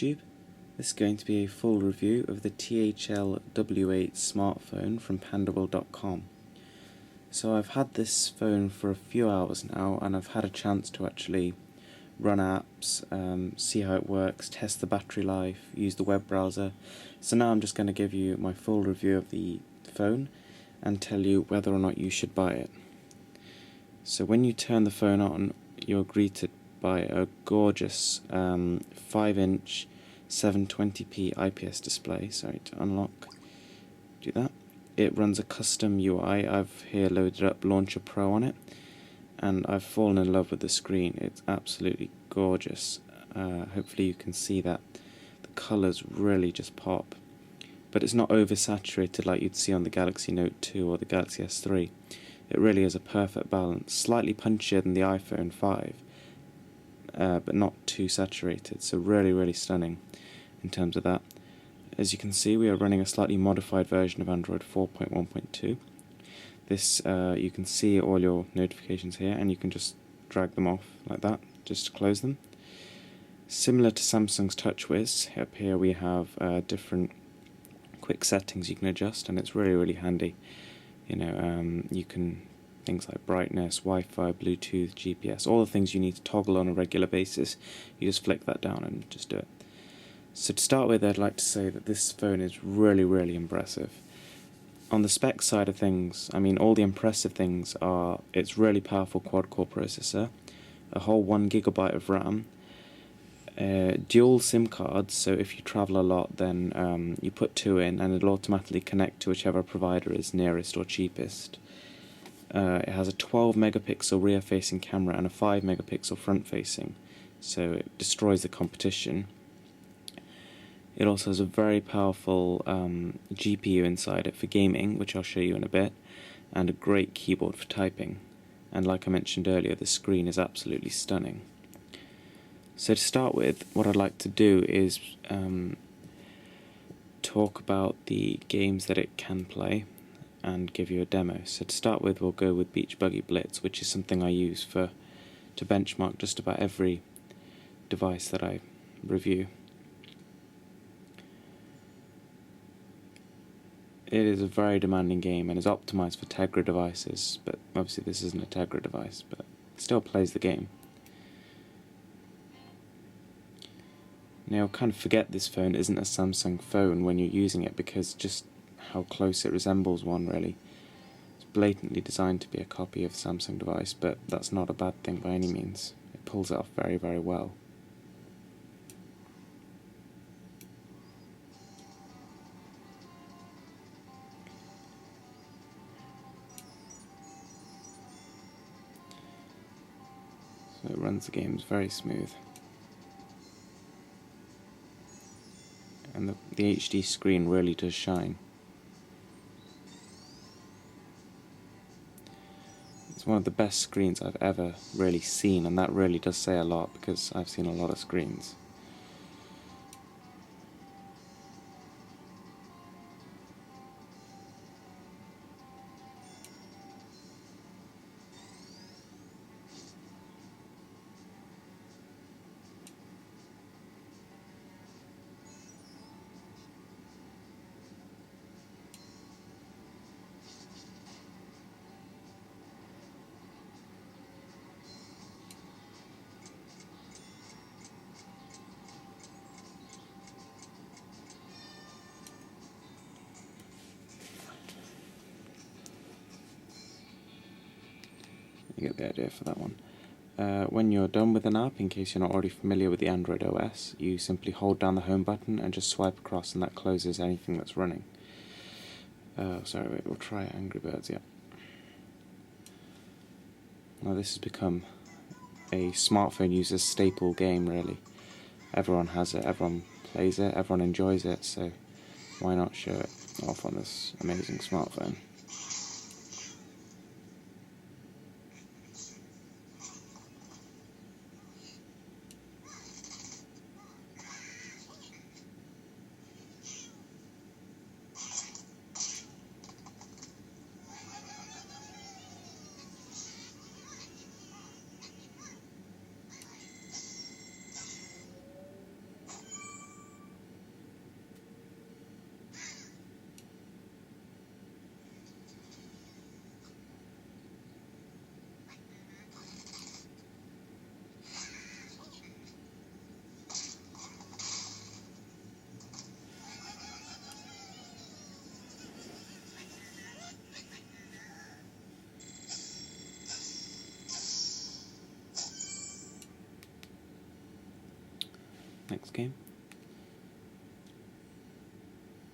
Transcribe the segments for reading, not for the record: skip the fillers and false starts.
YouTube. This is going to be a full review of the THL W8 smartphone from pandaworld.com. So I've had this phone for a few hours now, and I've had a chance to actually run apps, see how it works, test the battery life, use the web browser. So now I'm just going to give you my full review of the phone and tell you whether or not you should buy it. So when you turn the phone on, you're greeted by a gorgeous 5-inch 720p IPS display. Sorry, to unlock, do that. It runs a custom UI. I've here loaded up Launcher Pro on it, and I've fallen in love with the screen. It's absolutely gorgeous. Hopefully you can see that. The colours really just pop. But it's not oversaturated like you'd see on the Galaxy Note 2 or the Galaxy S3. It really is a perfect balance. Slightly punchier than the iPhone 5, but not too saturated. So really stunning in terms of that. As you can see, we are running a slightly modified version of Android 4.1.2. This, you can see all your notifications here, and you can just drag them off like that, just to close them. Similar to Samsung's TouchWiz, up here we have different quick settings you can adjust, and it's really handy. You know, you can, things like brightness, Wi-Fi, Bluetooth, GPS, all the things you need to toggle on a regular basis. You just flick that down and just do it. So to start with, I'd like to say that this phone is really impressive. On the spec side of things, I mean, all the impressive things are its really powerful quad-core processor, a whole 1GB of RAM, dual SIM cards, so if you travel a lot, then you put 2 in and it'll automatically connect to whichever provider is nearest or cheapest. It has a 12 megapixel rear facing camera and a 5 megapixel front facing, so it destroys the competition. It also has a very powerful GPU inside it for gaming, which I'll show you in a bit, and a great keyboard for typing. And like I mentioned earlier, the screen is absolutely stunning. So to start with, what I'd like to do is talk about the games that it can play and give you a demo. So to start with, we'll go with Buggy Blitz, which is something I use to benchmark just about every device that I review. It is a very demanding game and is optimized for Tegra devices, but obviously this isn't a Tegra device, but it still plays the game. Now, you'll kind of forget this phone isn't a Samsung phone when you're using it, because just how close it resembles one, really. It's blatantly designed to be a copy of a Samsung device, but that's not a bad thing by any means. It pulls it off very well. So it runs the games very smooth. And the HD screen really does shine. It's one of the best screens I've ever really seen, and that really does say a lot, because I've seen a lot of screens. You get the idea for that one. When you're done with an app, in case you're not already familiar with the Android OS, you simply hold down the home button and just swipe across, and that closes anything that's running. Sorry, wait, we'll try Angry Birds, yeah. Now this has become a smartphone user's staple game, really. Everyone has it, everyone plays it, everyone enjoys it, so why not show it off on this amazing smartphone? Next game.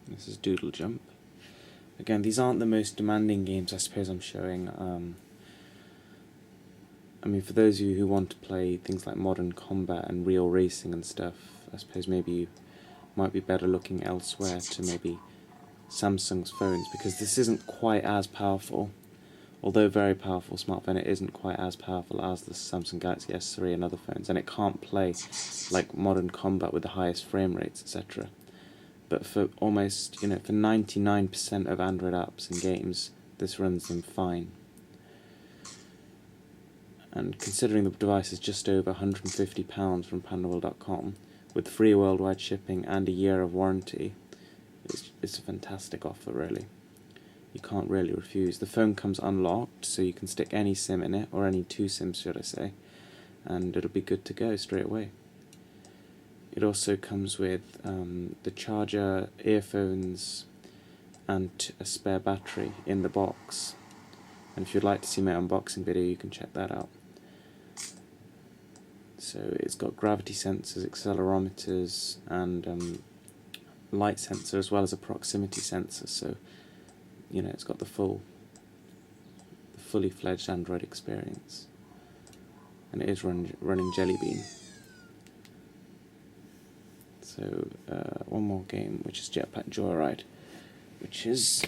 This is Doodle Jump. Again, these aren't the most demanding games I suppose I'm showing. I mean, for those of you who want to play things like modern combat and real racing and stuff, I suppose maybe you might be better looking elsewhere to maybe Samsung's phones, because this isn't quite as powerful. Although very powerful smartphone, it isn't quite as powerful as the Samsung Galaxy S3 and other phones, and it can't play like modern combat with the highest frame rates, etc. But for almost, for 99% of Android apps and games, this runs them fine. And considering the device is just over £150 from Pandable.com, with free worldwide shipping and a year of warranty, it's a fantastic offer, really. You can't really refuse. The phone comes unlocked, so you can stick any SIM in it, or any two SIMs should I say, and it'll be good to go straight away. It also comes with the charger, earphones, and a spare battery in the box. And if you'd like to see my unboxing video, you can check that out. So it's got gravity sensors, accelerometers, and light sensor, as well as a proximity sensor. So it's got the fully fledged Android experience, and it is running Jelly Bean. So one more game, which is Jetpack Joyride, which is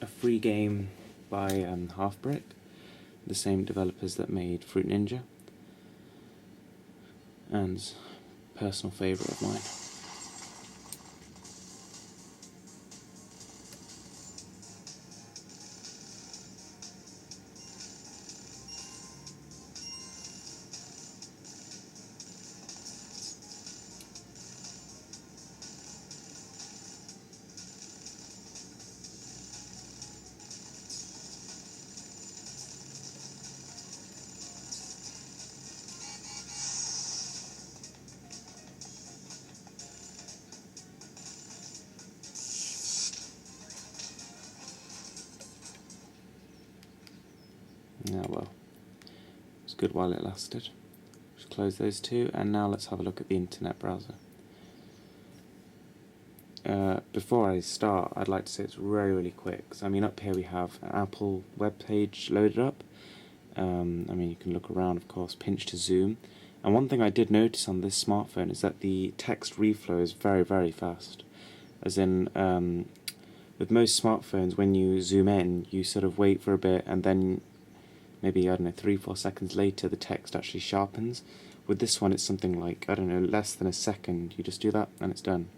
a free game by Halfbrick, the same developers that made Fruit Ninja, and personal favourite of mine. Yeah, well, it was good while it lasted. Just close those two, and now let's have a look at the internet browser. Before I start, I'd like to say it's really quick. So, up here we have an Apple web page loaded up. You can look around, of course, pinch to zoom. And one thing I did notice on this smartphone is that the text reflow is very, very fast. As in, with most smartphones, when you zoom in, you sort of wait for a bit, and then maybe, 3-4 seconds later, the text actually sharpens. With this one, it's something like, less than a second. You just do that, and it's done.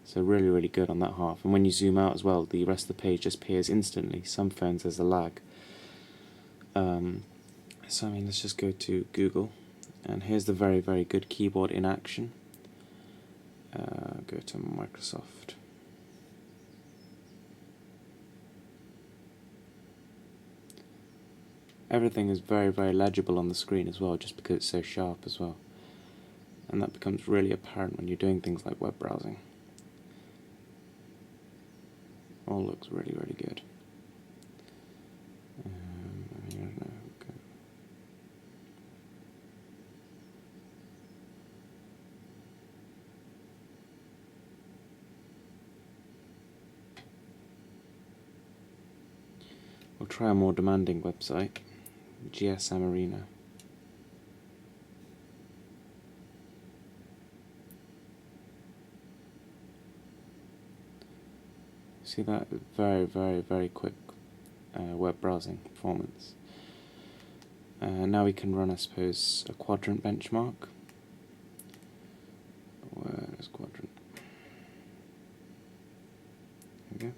So really, really good on that half. And when you zoom out as well, the rest of the page just appears instantly. Some phones, there's a lag. Let's just go to Google. And here's the very, very good keyboard in action. Go to Microsoft. Everything is very, very legible on the screen as well, just because it's so sharp as well. And that becomes really apparent when you're doing things like web browsing. All looks really, really good. We'll try a more demanding website, GSM Arena. See that? Very, very, very quick web browsing performance. Now we can run, I suppose, a quadrant benchmark. Where is quadrant? There we go.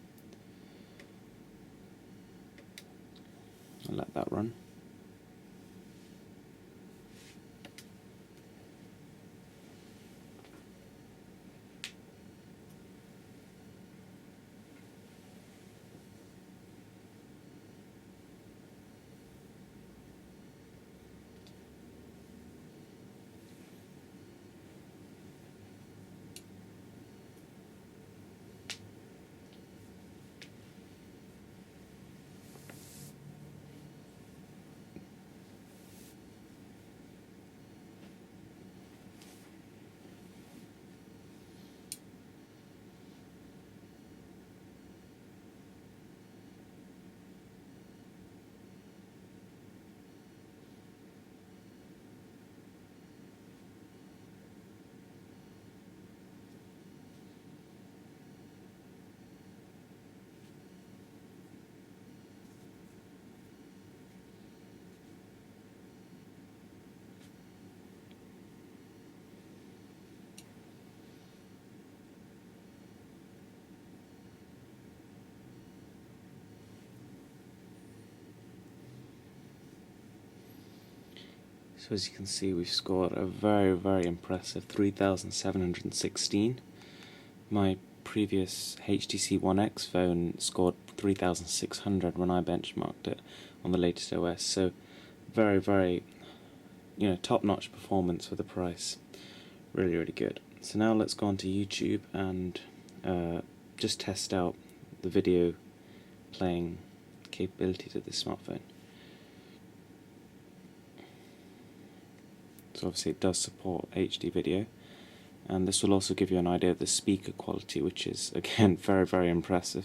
I'll let that run. So as you can see, we've scored a very impressive 3,716. My previous HTC One X phone scored 3,600 when I benchmarked it on the latest OS, so very top-notch performance for the price. Really good. So now let's go on to YouTube and just test out the video playing capabilities of this smartphone. So obviously it does support HD video, and this will also give you an idea of the speaker quality, which is again very impressive.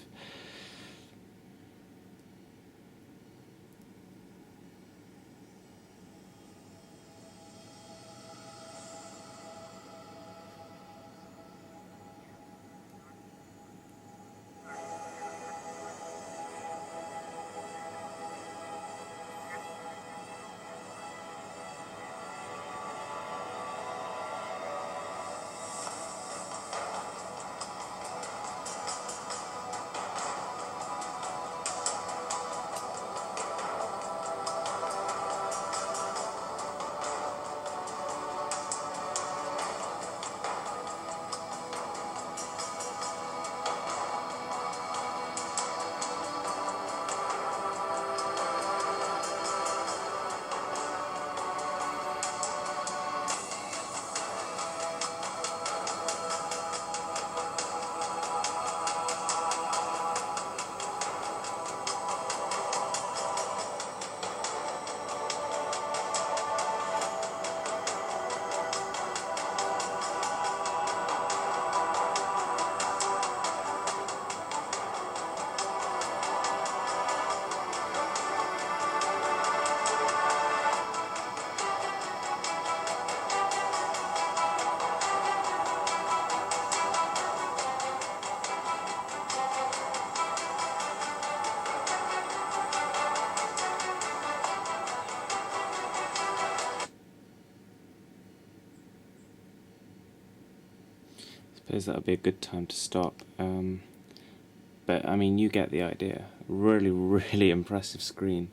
I suppose that would be a good time to stop. But I mean, you get the idea. Really impressive screen.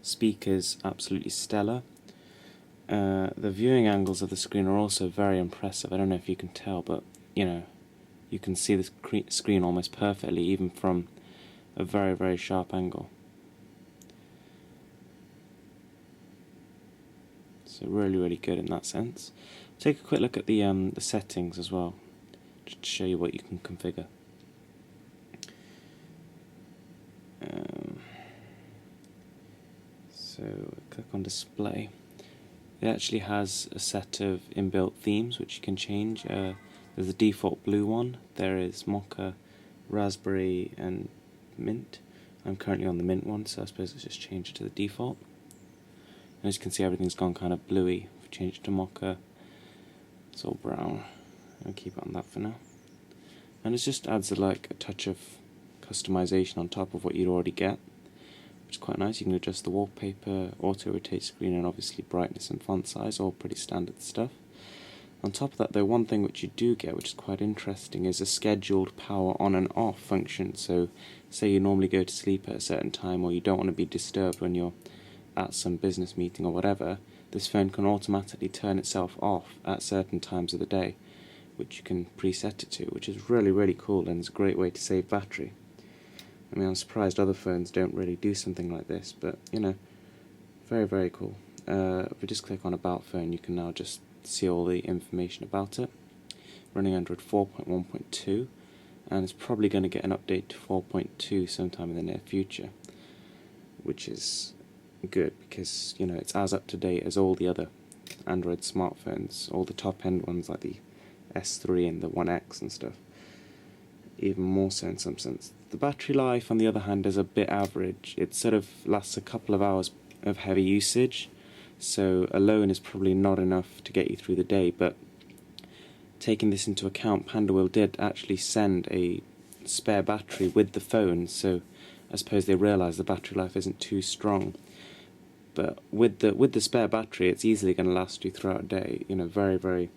Speakers absolutely stellar. The viewing angles of the screen are also very impressive. I don't know if you can tell, but you can see the screen almost perfectly, even from a very sharp angle. So really good in that sense. Take a quick look at the settings as well, just to show you what you can configure. So click on display. It actually has a set of inbuilt themes which you can change. There's a default blue one. There is mocha, raspberry and mint. I'm currently on the mint one, so I suppose let's just change it to the default. And as you can see, everything's gone kind of bluey. If we change it to mocha, it's all brown. I'll keep it on that for now. And it just adds a touch of customization on top of what you'd already get, which is quite nice. You can adjust the wallpaper, auto-rotate screen, and obviously brightness and font size, all pretty standard stuff. On top of that though, one thing which you do get, which is quite interesting, is a scheduled power on and off function. So say you normally go to sleep at a certain time, or you don't want to be disturbed when you're at some business meeting or whatever, this phone can automatically turn itself off at certain times of the day, which you can preset it to, which is really cool, and it's a great way to save battery. I mean, I'm surprised other phones don't really do something like this, but very cool. If we just click on About Phone, you can now just see all the information about it. Running Android 4.1.2, and it's probably going to get an update to 4.2 sometime in the near future, which is good because it's as up to date as all the other Android smartphones, all the top end ones like the S3 and the One X and stuff. Even more so in some sense. The battery life, on the other hand, is a bit average. It sort of lasts a couple of hours of heavy usage, so alone is probably not enough to get you through the day, but taking this into account, Pandawil did actually send a spare battery with the phone, so I suppose they realised the battery life isn't too strong. But with the spare battery, it's easily going to last you throughout a day. Very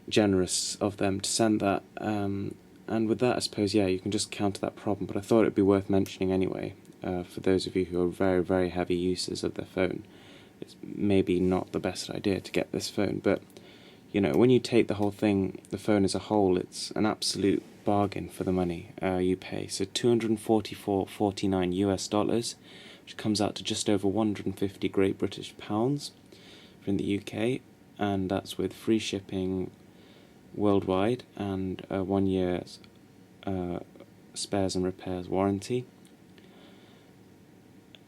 generous of them to send that. And with that, I suppose, you can just counter that problem. But I thought it'd be worth mentioning anyway, for those of you who are very heavy users of their phone. it's maybe not the best idea to get this phone. But you know, when you take the whole thing, the phone as a whole, it's an absolute bargain for the money you pay. So $244.49 US, which comes out to just over 150 Great British pounds from the UK, and that's with free shipping worldwide and a 1 year's spares and repairs warranty.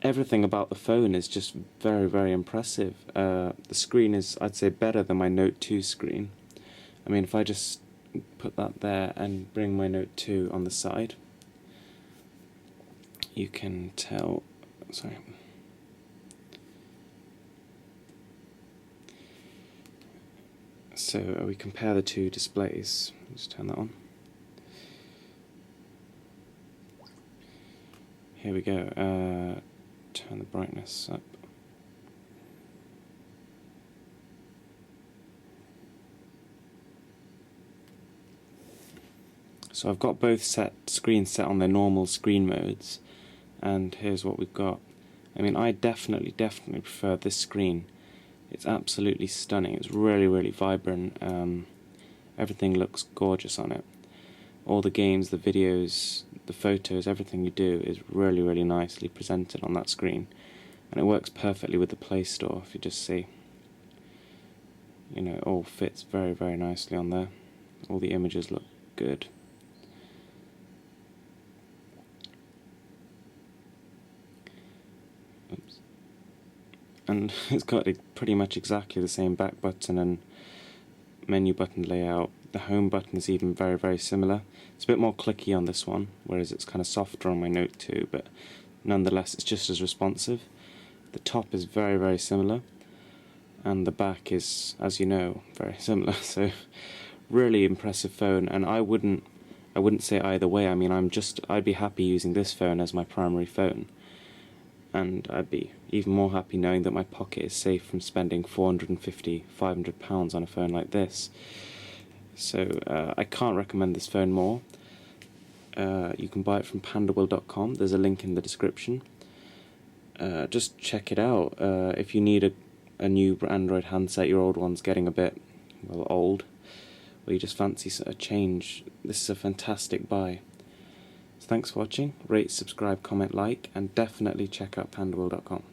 Everything about the phone is just very, very impressive. The screen is, I'd say, better than my Note 2 screen. I mean, if I just put that there and bring my Note 2 on the side, you can tell, sorry. So we compare the two displays. Let's turn that on. Here we go. Turn the brightness up. So I've got both screens set on their normal screen modes, and here's what we've got. I mean, I definitely prefer this screen. It's absolutely stunning. It's really, really vibrant. Everything looks gorgeous on it. All the games, the videos, the photos, everything you do is really, really nicely presented on that screen. And it works perfectly with the Play Store, if you just see. You know, it all fits very, very nicely on there. All the images look good. Oops. And it's got pretty much exactly the same back button and menu button layout. The home button is even very, very similar. It's a bit more clicky on this one, whereas it's kind of softer on my Note 2, but nonetheless it's just as responsive. The top is very, very similar, and the back is, as you know, very similar. So really impressive phone, and I wouldn't say either way. I mean, I'd be happy using this phone as my primary phone, and I'd be even more happy knowing that my pocket is safe from spending £450, £500 on a phone like this. So I can't recommend this phone more. You can buy it from pandawill.com. There's a link in the description. Just check it out. If you need a new Android handset, your old one's getting a bit, well, old, or you just fancy a change, this is a fantastic buy. So thanks for watching. Rate, subscribe, comment, like, and definitely check out pandawill.com.